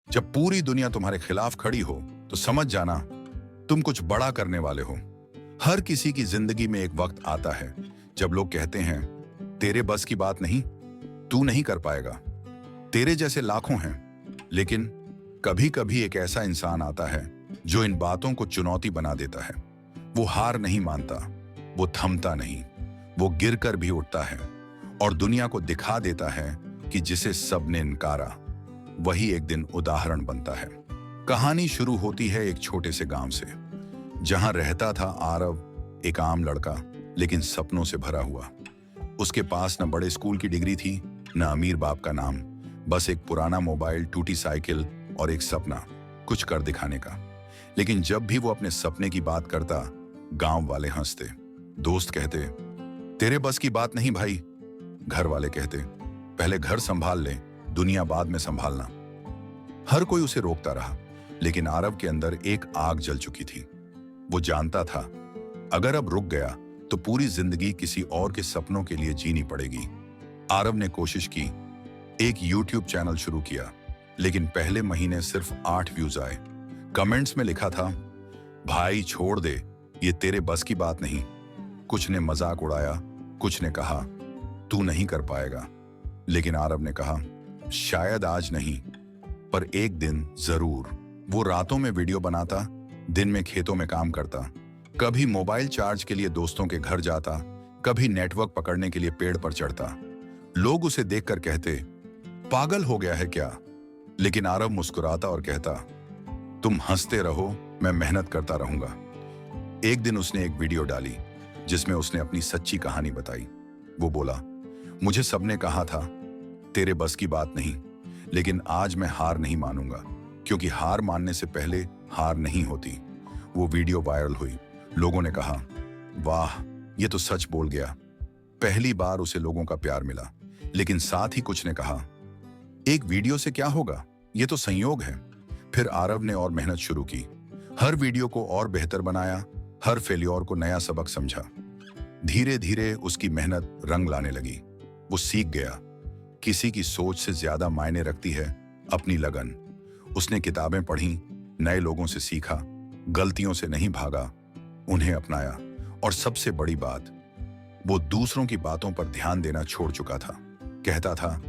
जब पूरी दुनिया तुम्हारे खिलाफ खड़ी हो तो समझ जाना तुम कुछ बड़ा करने वाले हो। हर किसी की जिंदगी में एक वक्त आता है जब लोग कहते हैं तेरे बस की बात नहीं, तू नहीं कर पाएगा। तेरे जैसे लाखों हैं, लेकिन कभी कभी एक ऐसा इंसान आता है जो इन बातों को चुनौती बना देता है। वो हार नहीं मानता, वो थमता नहीं, वो गिरकर भी उठता है और दुनिया को दिखा देता है कि जिसे सबने इनकारा वही एक दिन उदाहरण बनता है। कहानी शुरू होती है एक छोटे से गांव से, जहां रहता था आरव, एक आम लड़का लेकिन सपनों से भरा हुआ। उसके पास न बड़े स्कूल की डिग्री थी, न अमीर बाप का नाम, बस एक पुराना मोबाइल, टूटी साइकिल और एक सपना कुछ कर दिखाने का। लेकिन जब भी वो अपने सपने की बात करता, गांव वाले हंसते, दोस्त कहते तेरे बस की बात नहीं भाई, घर वाले कहते पहले घर संभाल ले, दुनिया बाद में संभालना। हर कोई उसे रोकता रहा, लेकिन आरव के अंदर एक आग जल चुकी थी। वो जानता था अगर अब रुक गया तो पूरी जिंदगी किसी और के सपनों के लिए जीनी पड़ेगी। आरव ने कोशिश की, एक यूट्यूब चैनल शुरू किया, लेकिन पहले महीने सिर्फ 8 व्यूज आए। कमेंट्स में लिखा था भाई छोड़ दे, ये तेरे बस की बात नहीं। कुछ ने मजाक उड़ाया, कुछ ने कहा तू नहीं कर पाएगा, लेकिन आरव ने कहा शायद आज नहीं, पर एक दिन जरूर। वो रातों में वीडियो बनाता, दिन में खेतों में काम करता, कभी मोबाइल चार्ज के लिए दोस्तों के घर जाता, कभी नेटवर्क पकड़ने के लिए पेड़ पर चढ़ता। लोग उसे देखकर कहते पागल हो गया है क्या, लेकिन आरव मुस्कुराता और कहता तुम हंसते रहो, मैं मेहनत करता रहूंगा। एक दिन उसने एक वीडियो डाली जिसमें उसने अपनी सच्ची कहानी बताई। वो बोला मुझे सबने कहा था तेरे बस की बात नहीं, लेकिन आज मैं हार नहीं मानूंगा, क्योंकि हार मानने से पहले हार नहीं होती। वो वीडियो वायरल हुई, लोगों ने कहा वाह ये तो सच बोल गया। पहली बार उसे लोगों का प्यार मिला, लेकिन साथ ही कुछ ने कहा एक वीडियो से क्या होगा, ये तो संयोग है। फिर आरव ने और मेहनत शुरू की, हर वीडियो को और बेहतर बनाया, हर फेल्योर को नया सबक समझा। धीरे धीरे उसकी मेहनत रंग लाने लगी। वो सीख गया किसी की सोच से ज्यादा मायने रखती है अपनी लगन। उसने किताबें पढ़ी, नए लोगों से सीखा, गलतियों से नहीं भागा, उन्हें अपनाया, और सबसे बड़ी बात, वो दूसरों की बातों पर ध्यान देना छोड़ चुका था। कहता था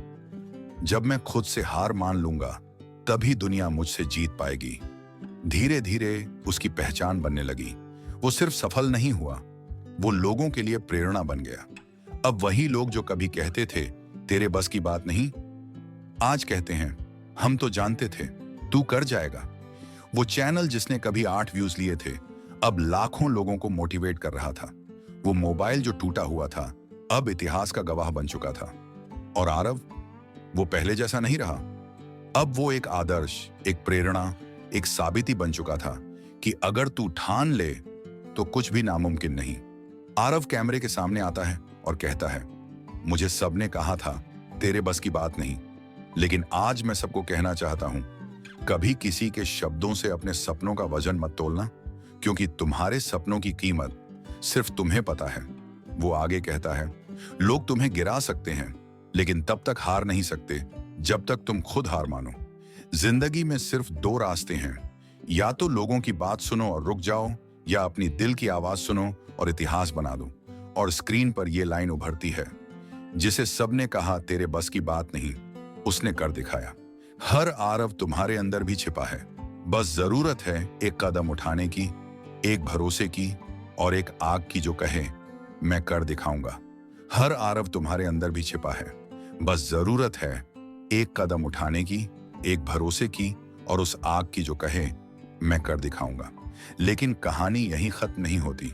जब मैं खुद से हार मान लूंगा तभी दुनिया मुझसे जीत पाएगी। धीरे धीरे उसकी पहचान बनने लगी। वो सिर्फ सफल नहीं हुआ, वो लोगों के लिए प्रेरणा बन गया। अब वही लोग जो कभी कहते थे तेरे बस की बात नहीं, आज कहते हैं हम तो जानते थे तू कर जाएगा। वो चैनल जिसने कभी 8 व्यूज लिए थे अब लाखों लोगों को मोटिवेट कर रहा था। वो मोबाइल जो टूटा हुआ था अब इतिहास का गवाह बन चुका था। और आरव, वो पहले जैसा नहीं रहा। अब वो एक आदर्श, एक प्रेरणा, एक साबिती बन चुका था कि अगर तू ठान ले तो कुछ भी नामुमकिन नहीं। आरव कैमरे के सामने आता है और कहता है मुझे सबने कहा था तेरे बस की बात नहीं, लेकिन आज मैं सबको कहना चाहता हूं कभी किसी के शब्दों से अपने सपनों का वजन मत तोलना, क्योंकि तुम्हारे सपनों की कीमत सिर्फ तुम्हें पता है। वो आगे कहता है लोग तुम्हें गिरा सकते हैं, लेकिन तब तक हार नहीं सकते जब तक तुम खुद हार मानो। जिंदगी में सिर्फ 2 रास्ते हैं, या तो लोगों की बात सुनो और रुक जाओ, या अपनी दिल की आवाज सुनो और इतिहास बना दो। और स्क्रीन पर यह लाइन उभरती है, जिसे सबने कहा तेरे बस की बात नहीं, उसने कर दिखाया। हर आरव तुम्हारे अंदर भी छिपा है, बस जरूरत है एक कदम उठाने की, एक भरोसे की, और एक आग की जो कहे मैं कर दिखाऊंगा। हर आरव तुम्हारे अंदर भी छिपा है, बस जरूरत है एक कदम उठाने की, एक भरोसे की, और उस आग की जो कहे मैं कर दिखाऊंगा। लेकिन कहानी यहीं खत्म नहीं होती,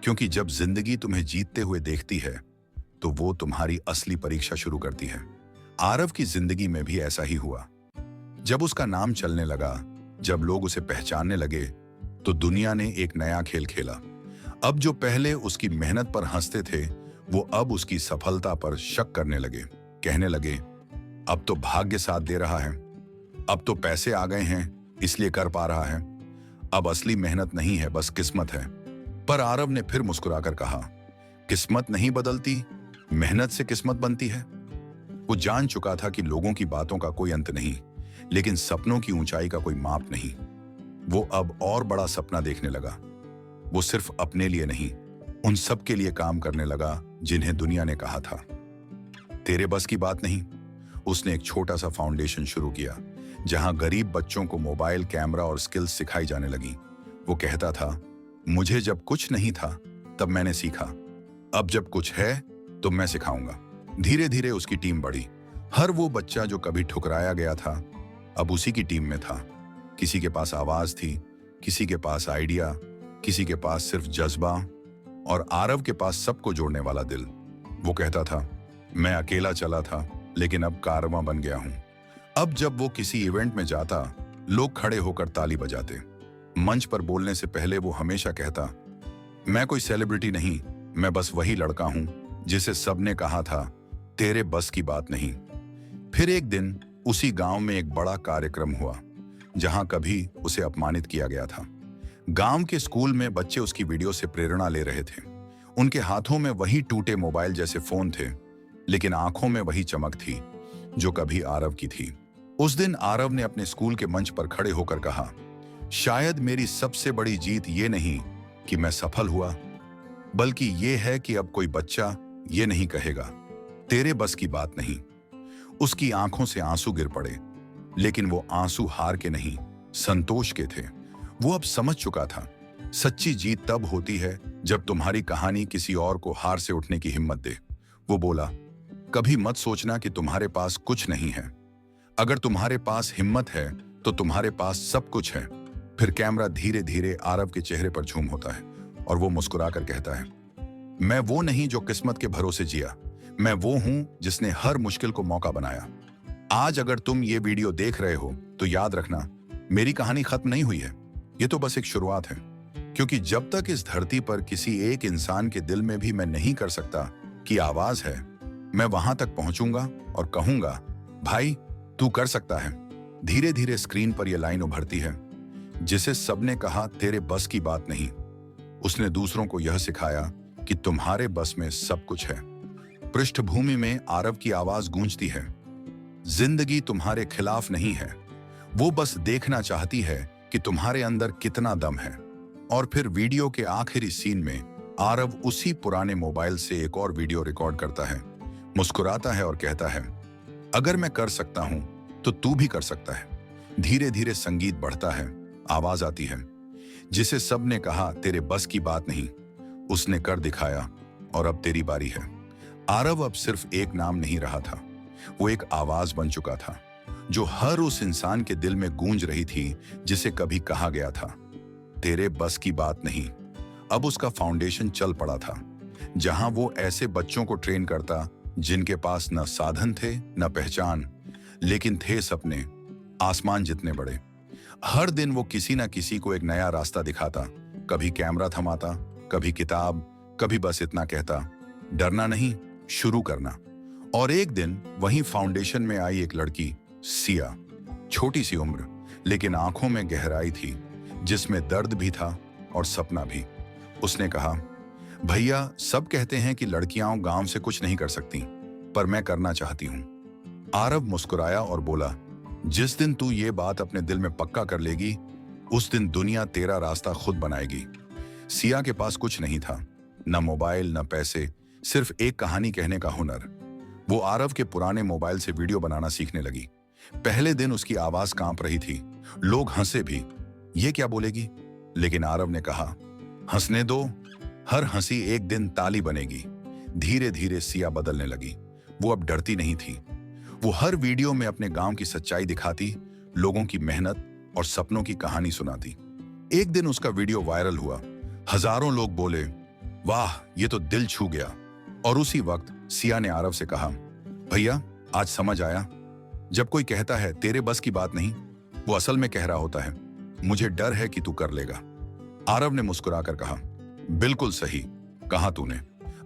क्योंकि जब जिंदगी तुम्हें जीतते हुए देखती है तो वो तुम्हारी असली परीक्षा शुरू करती है। आरव की जिंदगी में भी ऐसा ही हुआ। जब उसका नाम चलने लगा, जब लोग उसे पहचानने लगे, तो दुनिया ने एक नया खेल खेला। अब जो पहले उसकी मेहनत पर हंसते थे, वो अब उसकी सफलता पर शक करने लगे। कहने लगे अब तो भाग्य साथ दे रहा है, अब तो पैसे आ गए हैं इसलिए कर पा रहा है, अब असली मेहनत नहीं है बस किस्मत है। पर आरव ने फिर मुस्कुराकर कहा किस्मत नहीं बदलती, मेहनत से किस्मत बनती है। वो जान चुका था कि लोगों की बातों का कोई अंत नहीं, लेकिन सपनों की ऊंचाई का कोई माप नहीं। वो अब और बड़ा सपना देखने लगा। वो सिर्फ अपने लिए नहीं, उन सब के लिए काम करने लगा जिन्हें दुनिया ने कहा था तेरे बस की बात नहीं। उसने एक छोटा सा फाउंडेशन शुरू किया जहां गरीब बच्चों को मोबाइल, कैमरा और स्किल्स सिखाई जाने लगी। वो कहता था, मुझे जब कुछ नहीं था तब मैंने सीखा, अब जब कुछ है तो मैं सिखाऊंगा। धीरे धीरे उसकी टीम बढ़ी। हर वो बच्चा जो कभी ठुकराया गया था अब उसी की टीम में था। किसी के पास आवाज थी, किसी के पास आइडिया, किसी के पास सिर्फ जज्बा, और आरव के पास सबको जोड़ने वाला दिल। वो कहता था, मैं अकेला चला था लेकिन अब कारवां बन गया हूं। अब जब वो किसी इवेंट में जाता, लोग खड़े होकर ताली बजाते। मंच पर बोलने से पहले वो हमेशा कहता, मैं कोई सेलिब्रिटी नहीं, मैं बस वही लड़का हूं जिसे सबने कहा था तेरे बस की बात नहीं। फिर एक दिन उसी गांव में एक बड़ा कार्यक्रम हुआ जहां कभी उसे अपमानित किया गया था। गांव के स्कूल में बच्चे उसकी वीडियो से प्रेरणा ले रहे थे। उनके हाथों में वही टूटे मोबाइल जैसे फोन थे, लेकिन आंखों में वही चमक थी जो कभी आरव की थी। उस दिन आरव ने अपने स्कूल के मंच पर खड़े होकर कहा, शायद मेरी सबसे बड़ी जीत ये नहीं कि मैं सफल हुआ, बल्कि ये है कि अब कोई बच्चा ये नहीं कहेगा तेरे बस की बात नहीं। उसकी आंखों से आंसू गिर पड़े, लेकिन वो आंसू हार के नहीं, संतोष के थे। वो अब समझ चुका था, सच्ची जीत तब होती है जब तुम्हारी कहानी किसी और को हार से उठने की हिम्मत दे। वो बोला, कभी मत सोचना कि तुम्हारे पास कुछ नहीं है। अगर तुम्हारे पास हिम्मत है तो तुम्हारे पास सब कुछ है। फिर कैमरा धीरे धीरे आरव के चेहरे पर झूम होता है और वो मुस्कुराकर कहता है, मैं वो नहीं जो किस्मत के भरोसे जिया, मैं वो हूं जिसने हर मुश्किल को मौका बनाया। आज अगर तुम ये वीडियो देख रहे हो तो याद रखना, मेरी कहानी खत्म नहीं हुई है, ये तो बस एक शुरुआत है। क्योंकि जब तक इस धरती पर किसी एक इंसान के दिल में भी मैं नहीं कर सकता कि आवाज है, मैं वहां तक पहुंचूंगा और कहूंगा, भाई तू कर सकता है। धीरे धीरे स्क्रीन पर यह लाइन उभरती है, जिसे सबने कहा तेरे बस की बात नहीं, उसने दूसरों को यह सिखाया कि तुम्हारे बस में सब कुछ है। पृष्ठभूमि में आरव की आवाज गूंजती है, जिंदगी तुम्हारे खिलाफ नहीं है, वो बस देखना चाहती है कि तुम्हारे अंदर कितना दम है। और फिर वीडियो के आखिरी सीन में आरव उसी पुराने मोबाइल से एक और वीडियो रिकॉर्ड करता है, मुस्कुराता है और कहता है, अगर मैं कर सकता हूं तो तू भी कर सकता है। धीरे धीरे संगीत बढ़ता है, आवाज आती है, जिसे सबने कहा तेरे बस की बात नहीं, उसने कर दिखाया और अब तेरी बारी है। आरव अब सिर्फ एक नाम नहीं रहा था, वो एक आवाज बन चुका था जो हर उस इंसान के दिल में गूंज रही थी जिसे कभी कहा गया था तेरे बस की बात नहीं। अब उसका फाउंडेशन चल पड़ा था, जहां वो ऐसे बच्चों को ट्रेन करता जिनके पास न साधन थे न पहचान, लेकिन थे सपने आसमान जितने बड़े। हर दिन वो किसी न किसी को एक नया रास्ता दिखाता, कभी कैमरा थमाता, कभी किताब, कभी बस इतना कहता, डरना नहीं, शुरू करना। और एक दिन वहीं फाउंडेशन में आई एक लड़की, सिया। छोटी सी उम्र, लेकिन आंखों में गहराई थी, जिसमें दर्द भी था और सपना भी। उसने कहा, भैया सब कहते हैं कि लड़कियां गांव से कुछ नहीं कर सकती, पर मैं करना चाहती हूं। आरव मुस्कुराया और बोला, जिस दिन तू ये बात अपने दिल में पक्का कर लेगी, उस दिन दुनिया तेरा रास्ता खुद बनाएगी। सिया के पास कुछ नहीं था, न मोबाइल न पैसे, सिर्फ एक कहानी कहने का हुनर। वो आरव के पुराने मोबाइल से वीडियो बनाना सीखने लगी। पहले दिन उसकी आवाज कांप रही थी, लोग हंसे भी, ये क्या बोलेगी, लेकिन आरव ने कहा, हंसने दो, हर हंसी एक दिन ताली बनेगी। धीरे धीरे सिया बदलने लगी। वो अब डरती नहीं थी। वो हर वीडियो में अपने गांव की सच्चाई दिखाती, लोगों की मेहनत और सपनों की कहानी सुनाती। एक दिन उसका वीडियो वायरल हुआ, हजारों लोग बोले, वाह ये तो दिल छू गया। और उसी वक्त सिया ने आरव से कहा, भैया आज समझ आया, जब कोई कहता है तेरे बस की बात नहीं, वो असल में कह रहा होता है, मुझे डर है कि तू कर लेगा। आरव ने मुस्कुराकर कहा, बिल्कुल सही कहा तूने।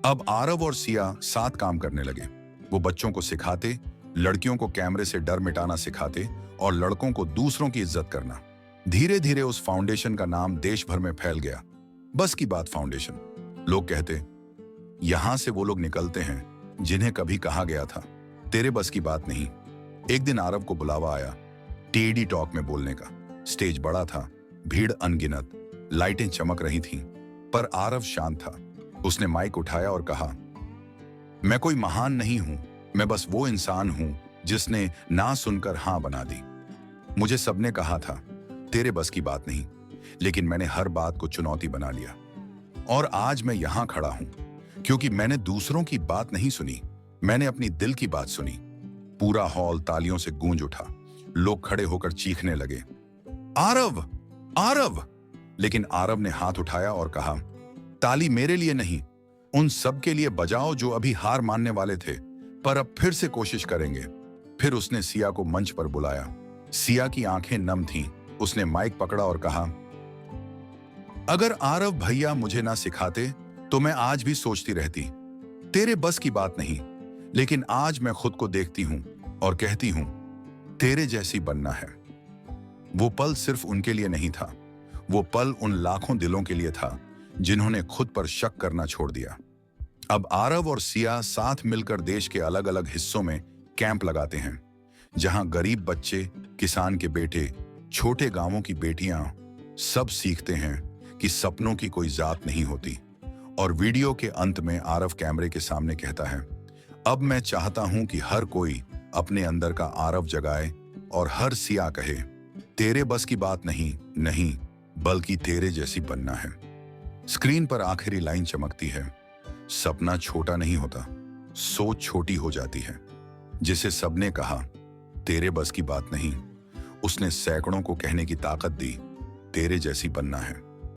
अब आरव और सिया साथ काम करने लगे। वो बच्चों को सिखाते, लड़कियों को कैमरे से डर मिटाना सिखाते और लड़कों को दूसरों की इज्जत करना। धीरे धीरे उस फाउंडेशन का नाम देश भर में फैल गया, बस की बात फाउंडेशन। लोग कहते, यहां से वो लोग निकलते हैं जिन्हें कभी कहा गया था तेरे बस की बात नहीं। एक दिन आरव को बुलावा आया, टेडी टॉक में बोलने का। स्टेज बड़ा था, भीड़ अनगिनत, लाइटें चमक रही थीं, पर आरव शांत था। उसने माइक उठाया और कहा, मैं कोई महान नहीं हूं, मैं बस वो इंसान हूं जिसने ना सुनकर हां बना दी। मुझे सबने कहा था तेरे बस की बात नहीं, लेकिन मैंने हर बात को चुनौती बना लिया। और आज मैं यहां खड़ा हूं क्योंकि मैंने दूसरों की बात नहीं सुनी, मैंने अपनी दिल की बात सुनी। पूरा हॉल तालियों से गूंज उठा, लोग खड़े होकर चीखने लगे, आरव, आरव। लेकिन आरव ने हाथ उठाया और कहा, ताली मेरे लिए नहीं, उन सब के लिए बजाओ जो अभी हार मानने वाले थे पर अब फिर से कोशिश करेंगे। फिर उसने सिया को मंच पर बुलाया। सिया की आंखें नम थीं। उसने माइक पकड़ा और कहा, अगर आरव भैया मुझे ना सिखाते तो मैं आज भी सोचती रहती, तेरे बस की बात नहीं, लेकिन आज मैं खुद को देखती हूं और कहती हूं तेरे जैसी बनना है। वो पल सिर्फ उनके लिए नहीं था, वो पल उन लाखों दिलों के लिए था जिन्होंने खुद पर शक करना छोड़ दिया। अब आरव और सिया साथ मिलकर देश के अलग अलग हिस्सों में कैंप लगाते हैं, जहां गरीब बच्चे, किसान के बेटे, छोटे गांवों की बेटियां सब सीखते हैं कि सपनों की कोई जात नहीं होती। और वीडियो के अंत में आरव कैमरे के सामने कहता है, अब मैं चाहता हूं कि हर कोई अपने अंदर का आरव जगाए और हर सिया कहे, तेरे बस की बात नहीं, नहीं, बल्कि तेरे जैसी बनना है। स्क्रीन पर आखिरी लाइन चमकती है, सपना छोटा नहीं होता, सोच छोटी हो जाती है। जिसे सबने कहा तेरे बस की बात नहीं, उसने सैकड़ों को कहने की ताकत दी, तेरे जैसी बनना है।